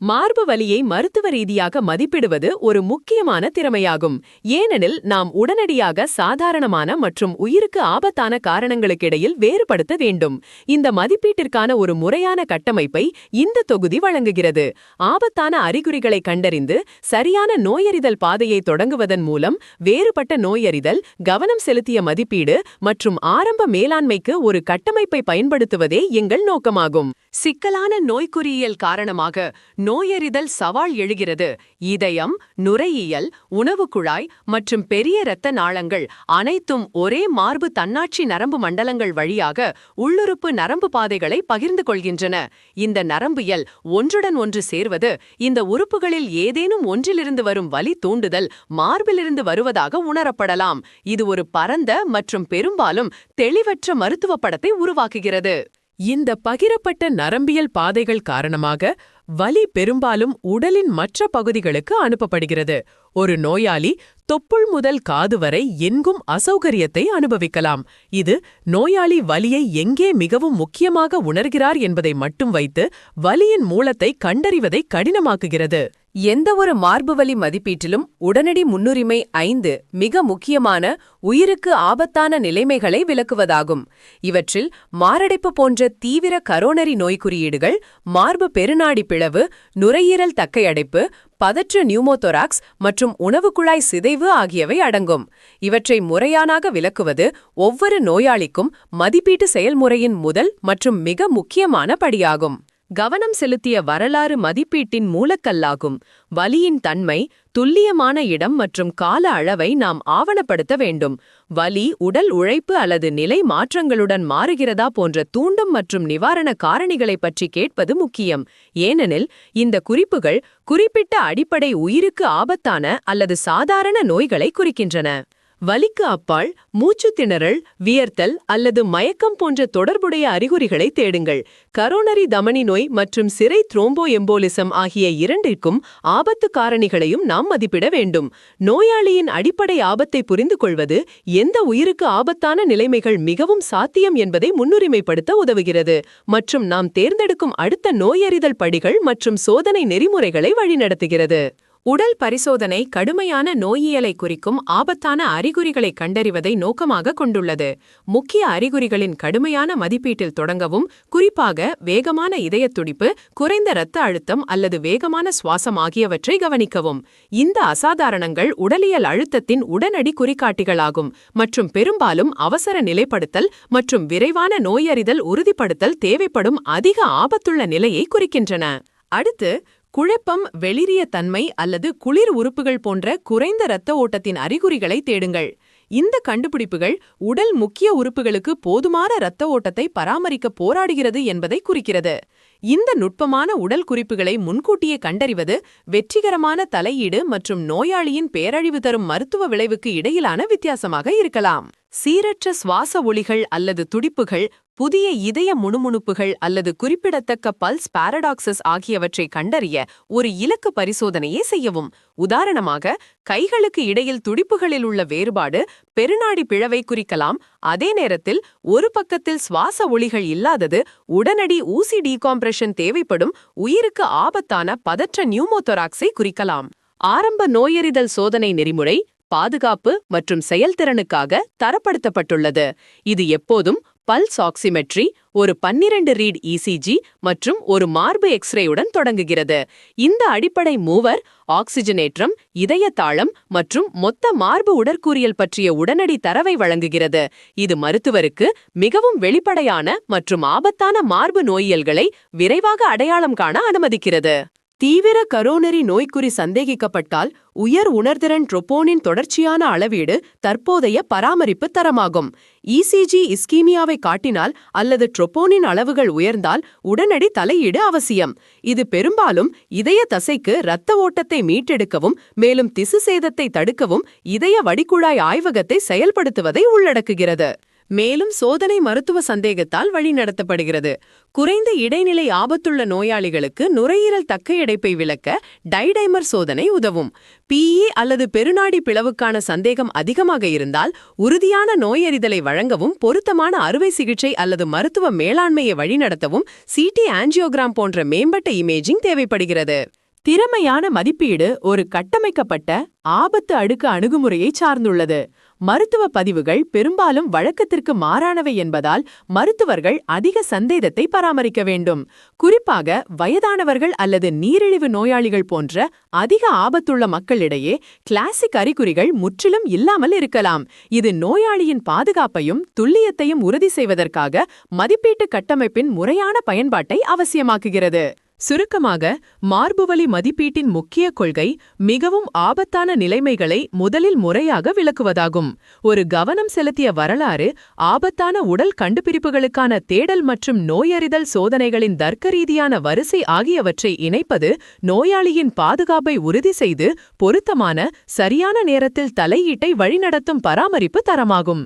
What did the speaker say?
மார்பு வலியை மருத்துவ ரீதியாக மதிப்பிடுவது ஒரு முக்கியமான திறமையாகும். ஏனெனில் நாம் உடனடியாக சாதாரணமான மற்றும் உயிருக்கு ஆபத்தான காரணங்களுக்கிடையில் வேறுபடுத்த வேண்டும். இந்த மதிப்பீட்டிற்கான ஒரு முறையான கட்டமைப்பை இந்த தொகுதி வழங்குகிறது. ஆபத்தான அறிகுறிகளை கண்டறிந்து சரியான நோயறிதல் பாதையை தொடங்குவதன் மூலம் வேறுபட்ட நோயறிதல், கவனம் செலுத்திய மதிப்பீடு மற்றும் ஆரம்ப மேலாண்மைக்கு ஒரு கட்டமைப்பை பயன்படுத்துவதே எங்கள் நோக்கமாகும். சிக்கலான நோய்க்குறியியல் காரணமாக நோயறிதல் சவால் எழுகிறது. இதயம், நுரையீரல், உணவுக்குழாய் மற்றும் பெரிய இரத்த நாளங்கள் அனைத்தும் ஒரே மார்பு தன்னாட்சி நரம்பு மண்டலங்கள் வழியாக உள்ளுறுப்பு நரம்பு பாதைகளை பகிர்ந்து கொள்கின்றன. இந்த நரம்பியல் ஒன்றுடன் ஒன்று சேர்வது இந்த உறுப்புகளில் ஏதேனும் ஒன்றிலிருந்து வரும் வலி தூண்டுதல் மார்பிலிருந்து வருவதாக உணரப்படலாம். இது ஒரு பரந்த மற்றும் பெரும்பாலும் தெளிவற்ற மருத்துவ படத்தை உருவாக்குகிறது. இந்த பகிரப்பட்ட நரம்பியல் பாதைகள் காரணமாக வலி பெரும்பாலும் உடலின் மற்ற பகுதிகளுக்கு அனுப்பப்படுகிறது. ஒரு நோயாளி தொப்புள் முதல் காது வரை எங்கும் அசௌகரியத்தை அனுபவிக்கலாம். இது நோயாளி வலியை எங்கே மிகவும் முக்கியமாக உணர்கிறார் என்பதை மட்டும் வைத்து வலியின் மூலத்தை கண்டறிவதை கடினமாக்குகிறது. எந்தவொரு மார்புவலி மதிப்பீட்டிலும் உடனடி முன்னுரிமை 5 மிக முக்கியமான உயிருக்கு ஆபத்தான நிலைமைகளை விளக்குவதாகும். இவற்றில் மாரடைப்பு போன்ற தீவிர கரோனரி நோய் குறியீடுகள், மார்பு பெருநாடி பிளவு, நுரையீரல் தக்கையடைப்பு, பதற்ற நியூமோதொராக்ஸ் மற்றும் உணவுக்குழாய் சிதைவு ஆகியவை அடங்கும். இவற்றை முறையானாக விளக்குவது ஒவ்வொரு நோயாளிக்கும் மதிப்பீட்டு செயல்முறையின் முதல் மற்றும் மிக முக்கியமான படியாகும். கவனம் செலுத்திய வரலாறு மதிப்பீட்டின் மூலக்கல்லாகும். வலியின் தன்மை, துல்லியமான இடம் மற்றும் கால அளவை நாம் ஆவணப்படுத்த வேண்டும். வலி உடல் உழைப்பு அல்லது நிலை மாற்றங்களுடன் மாறுகிறதா போன்ற தூண்டும் மற்றும் நிவாரண காரணிகளைப் பற்றி கேட்பது முக்கியம். ஏனெனில் இந்த குறிப்புகள் குறிப்பிட்ட அடிப்படை உயிருக்கு ஆபத்தான அல்லது சாதாரண நோய்களை குறிக்கின்றன. வலிக்கு அப்பால் மூச்சு திணறல், வியர்த்தல் அல்லது மயக்கம் போன்ற தொடர்புடைய அறிகுறிகளை தேடுங்கள். கரோனரி தமனி நோய் மற்றும் சிரை த்ரோம்போ எம்போலிசம் ஆகிய இரண்டிற்கும் ஆபத்து காரணிகளையும் நாம் மதிப்பிட வேண்டும். நோயாளியின் அடிப்படை ஆபத்தை புரிந்து கொள்வது எந்த உயிருக்கு ஆபத்தான நிலைமைகள் மிகவும் சாத்தியம் என்பதை முன்னுரிமைப்படுத்த உதவுகிறது மற்றும் நாம் தேர்ந்தெடுக்கும் அடுத்த நோயறிதல் படிகள் மற்றும் சோதனை நெறிமுறைகளை வழிநடத்துகிறது. உடல் பரிசோதனை கடுமையான நோயியலை குறிக்கும் ஆபத்தான அறிகுறிகளை கண்டறிவதை நோக்கமாக கொண்டுள்ளது. முக்கிய அறிகுறிகளின் கடுமையான மதிப்பீட்டில் தொடங்கவும், குறிப்பாக வேகமான இதயத்துடிப்பு, குறைந்த இரத்த அழுத்தம் அல்லது வேகமான சுவாசம் ஆகியவற்றை கவனிக்கவும். இந்த அசாதாரணங்கள் உடலியல் அழுத்தத்தின் உடனடி குறிகாட்டிகளாகும் மற்றும் பெரும்பாலும் அவசர நிலைப்படுத்தல் மற்றும் விரைவான நோயறிதல் உறுதிப்படுத்தல் தேவைப்படும் அதிக ஆபத்துள்ள நிலையை குறிக்கின்றன. அடுத்து, குழப்பம், வெளிரிய தன்மை அல்லது குளிர் உறுப்புகள் போன்ற குறைந்த இரத்த ஓட்டத்தின் அறிகுறிகளை தேடுங்கள். இந்த கண்டுபிடிப்புகள் உடல் முக்கிய உறுப்புகளுக்கு போதுமான இரத்த ஓட்டத்தை பராமரிக்க போராடுகிறது என்பதை குறிக்கிறது. இந்த நுட்பமான உடல் குறிப்புகளை முன்கூட்டியே கண்டறிவது வெற்றிகரமான தலையீடு மற்றும் நோயாளியின் பேரழிவு தரும் மருத்துவ விளைவுக்கு இடையிலான வித்தியாசமாக இருக்கலாம். சீரற்ற சுவாச ஒலிகள் அல்லது துடிப்புகள், புதிய இதய முணுமுணுப்புகள் அல்லது குறிப்பிடத்தக்க பல்ஸ் பாரடாக்சஸ் ஆகியவற்றை கண்டறிய ஒரு இலக்கு பரிசோதனையை செய்யவும். உதாரணமாக, கைகளுக்கு இடையில் துடிப்புகளில் உள்ள வேறுபாடு பெருநாடி பிளவை குறிக்கலாம். அதே நேரத்தில் ஒரு பக்கத்தில் சுவாச ஒலிகள் இல்லாதது உடனடி ஊசி டீகாம்ப்ரெஷன் தேவைப்படும் உயிருக்கு ஆபத்தான பதற்ற நியூமோதொராக்ஸை குறிக்கலாம். ஆரம்ப நோயறிதல் சோதனை நெறிமுறை பாதுகாப்பு மற்றும் செயல்திறனுக்காக தரப்படுத்தப்பட்டுள்ளது. இது எப்போதும் பல்ஸ் ஆக்சிமெட்ரி, ஒரு 12 ரீட் இசிஜி மற்றும் ஒரு மார்பு எக்ஸ்ரேயுடன் தொடங்குகிறது. இந்த அடிப்படை மூவர் ஆக்சிஜனேற்றம், இதய தாளம் மற்றும் மொத்த மார்பு உடற்கூறியல் பற்றிய உடனடி தரவை வழங்குகிறது. இது மருத்துவருக்கு மிகவும் வெளிப்படையான மற்றும் ஆபத்தான மார்பு நோயியல்களை விரைவாக அடையாளம் காண அனுமதிக்கிறது. தீவிர கரோனரி நோய்க்குறி சந்தேகிக்கப்பட்டால் உயர் உணர்திறன் ட்ரோபோனின் தொடர்ச்சியான அளவீடு தற்போதைய பராமரிப்பு தரமாகும். இசிஜி இஸ்கீமியாவை காட்டினால் அல்லது ட்ரோபோனின் அளவுகள் உயர்ந்தால் உடனடி தலையீடு அவசியம். இது பெரும்பாலும் இதய தசைக்கு இரத்த ஓட்டத்தை மீட்டெடுக்கவும் மேலும் திசு சேதத்தை தடுக்கவும் இதய வடிகுழாய் ஆய்வகத்தை செயல்படுத்துவதை உள்ளடக்குகிறது. மேலும் சோதனை மருத்துவ சந்தேகத்தால் வழிநடத்தப்படுகிறது. குறைந்த இடைநிலை ஆபத்துள்ள நோயாளிகளுக்கு நுரையீரல் தக்க இடைப்பை விளக்க டைடைமர் சோதனை உதவும். பிஇ அல்லது பெருநாடி பிளவுக்கான சந்தேகம் அதிகமாக இருந்தால் உறுதியான நோயறிதலை வழங்கவும் பொருத்தமான அறுவை சிகிச்சை அல்லது மருத்துவ மேலாண்மையை வழிநடத்தவும் சிடி ஆஞ்சியோகிராம் போன்ற மேம்பட்ட இமேஜிங் தேவைப்படுகிறது. திறமையான மதிப்பீடு ஒரு கட்டமைக்கப்பட்ட ஆபத்து அடுக்கு அணுகுமுறையை சார்ந்துள்ளது. மருத்துவ பதிவுகள் பெரும்பாலும் வழக்கத்திற்கு மாறானவை என்பதால் மருத்துவர்கள் அதிக சந்தேகத்தை பராமரிக்க வேண்டும். குறிப்பாக வயதானவர்கள் அல்லது நீரிழிவு நோயாளிகள் போன்ற அதிக ஆபத்துள்ள மக்களிடையே கிளாசிக் அறிகுறிகள் முற்றிலும் இல்லாமல் இருக்கலாம். இது நோயாளியின் பாதுகாப்பையும் துல்லியத்தையும் உறுதி செய்வதற்காக மதிப்பீட்டு கட்டமைப்பின் முறையான பயன்பாட்டை அவசியமாக்குகிறது. சுருக்கமாக, மார்புவலி மதிப்பீட்டின் முக்கிய கொள்கை மிகவும் ஆபத்தான நிலைமைகளை முதலில் முறையாக விளக்குவதாகும். ஒரு கவனம் செலுத்திய வரலாறு, ஆபத்தான உடல் கண்டுபிடிப்புகளுக்கான தேடல் மற்றும் நோயறிதல் சோதனைகளின் தர்க்கரீதியான வரிசை ஆகியவற்றை இணைப்பது நோயாளியின் பாதுகாப்பை உறுதி செய்து பொருத்தமான சரியான நேரத்தில் தலையீட்டை வழிநடத்தும் பராமரிப்பு தரமாகும்.